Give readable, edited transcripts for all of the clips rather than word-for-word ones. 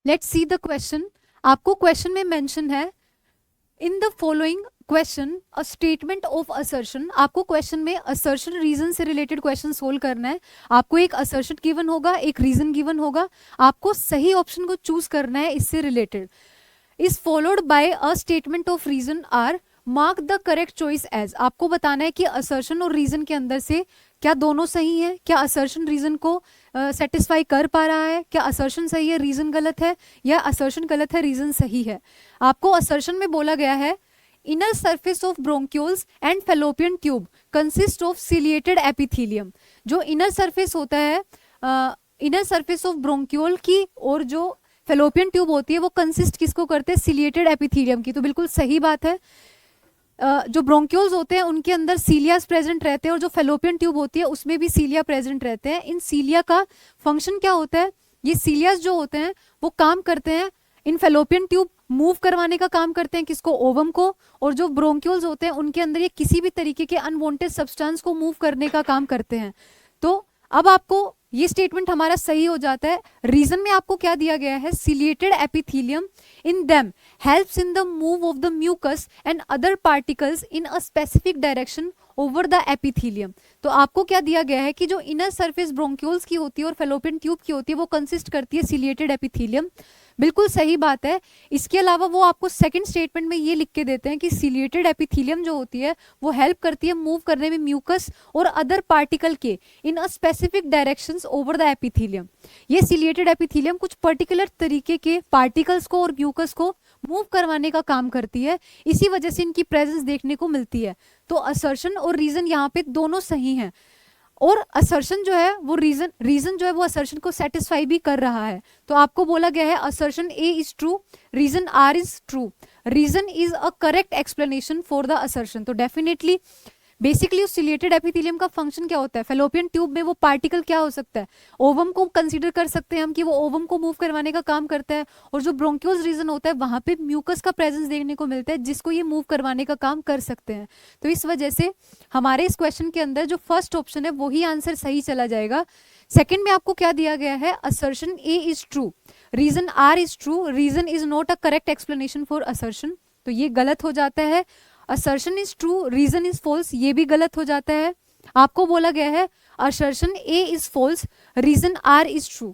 Let's see the question. आपको question में mention है in the following question a statement of assertion. आपको question में असर्शन रीजन से रिलेटेड क्वेश्चन सोल्व करना है। आपको एक असर्शन गिवन होगा, एक रीजन गिवन होगा, आपको सही ऑप्शन को चूज करना है इससे related. Is followed by a statement of reason R mark the correct choice as. आपको बताना है कि असर्शन और रीजन के अंदर से क्या दोनों सही है, क्या असर्शन रीजन को सेटिस्फाई कर पा रहा है, क्या असर्शन सही है रीजन गलत है, या असर्शन गलत है रीजन सही है। आपको असर्शन में बोला गया है inner surface of bronchioles and fallopian tube consist of ciliated epithelium. जो इनर सरफेस होता है, इनर सरफेस ऑफ ब्रोंक्यूल की और जो फेलोपियन ट्यूब होती है वो कंसिस्ट किसको करते हैं, सिलिएटेड एपिथेलियम की। तो बिल्कुल सही बात है। जो ब्रोंक्यूल्स होते हैं उनके अंदर सीलियास प्रेजेंट रहते हैं और जो फेलोपियन ट्यूब होती है उसमें भी सीलिया प्रेजेंट रहते हैं। इन सीलिया का फंक्शन क्या होता है, ये सीलियास जो होते हैं वो काम करते हैं इन फेलोपियन ट्यूब मूव करवाने का काम करते हैं किसको, ओवम को। और जो ब्रोंक्यूल्स होते हैं उनके अंदर ये किसी भी तरीके के अनवांटेड सब्सटेंस को मूव करने का काम करते हैं। तो अब आपको ये स्टेटमेंट हमारा सही हो जाता है। रीजन में आपको क्या दिया गया है, ciliated epithelium in them helps in the move of the mucus and other particles in a specific direction over the epithelium. तो आपको क्या दिया गया है कि जो इनर सरफेस ब्रोंक्यूल्स की होती है और फेलोपियन ट्यूब की होती है वो कंसिस्ट करती है सिलिएटेड एपिथेलियम। बिल्कुल सही बात है। इसके अलावा वो आपको सेकंड स्टेटमेंट में ये लिख के देते हैं कि सिलिएटेड एपिथेलियम जो होती है वो हेल्प करती है मूव करने में म्यूकस और अदर पार्टिकल के in a specific directions over the epithelium. ये सिलिएटेड एपिथेलियम कुछ पर्टिकुलर तरीके के पार्टिकल्स को और म्यूकस को मूव करवाने का काम करती है, इसी वजह से इनकी प्रेजेंस देखने को मिलती है। तो असर्शन और रीजन यहाँ पे दोनों सही हैं और असर्शन जो है वो रीजन जो है वो असर्शन को सेटिस्फाई भी कर रहा है। तो आपको बोला गया है assertion A is true, reason R is true, reason is a correct explanation for the assertion. तो डेफिनेटली बेसिकली उस सिलिएटेड एपिथेलियम का फंक्शन क्या होता है, फेलोपियन ट्यूब में वो पार्टिकल क्या हो सकता है, ओवम को कंसीडर कर सकते हैं हम कि वो ओवम को मूव करवाने का काम करता है। और जो ब्रोंक्यूल्स रीजन होता है वहां पे म्यूकस का प्रेजेंस देखने को मिलता है जिसको ये मूव करवाने का काम कर सकते हैं। तो इस वजह से हमारे इस क्वेश्चन के अंदर जो फर्स्ट ऑप्शन है वही आंसर सही चला जाएगा। सेकेंड में आपको क्या दिया गया है, assertion A is true, reason R is true, reason is not a correct explanation for assertion. तो ये गलत हो जाता है। Assertion is true, reason is false, ये भी गलत हो जाता है। आपको बोला गया है assertion A is false, reason R is true,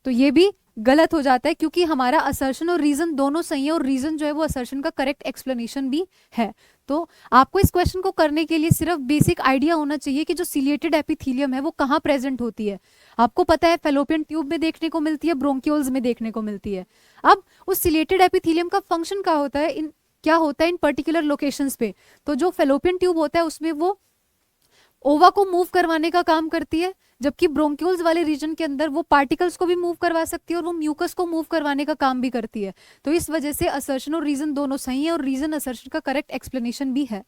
तो ये भी गलत हो जाता है क्योंकि हमारा असर्शन और रीजन दोनों सही है और रीजन जो है वो असर्शन का करेक्ट एक्सप्लेनेशन भी है। तो आपको इस क्वेश्चन को करने के लिए सिर्फ बेसिक आइडिया होना चाहिए कि जो सिलिएटेड एपिथेलियम है वो कहाँ प्रेजेंट होती है। आपको पता है फेलोपियन ट्यूब में देखने को मिलती है, ब्रोंक्यूल्स में देखने को मिलती है। अब उस सिलिएटेड एपिथेलियम का फंक्शन क्या होता है, क्या होता है इन पर्टिकुलर लोकेशंस पे। तो जो फेलोपियन ट्यूब होता है उसमें वो ओवा को मूव करवाने का काम करती है, जबकि ब्रोंक्यूल्स वाले रीजन के अंदर वो पार्टिकल्स को भी मूव करवा सकती है और वो म्यूकस को मूव करवाने का काम भी करती है। तो इस वजह से असर्शन और रीजन दोनों सही है और रीजन असर्शन का करेक्ट एक्सप्लेनेशन भी है।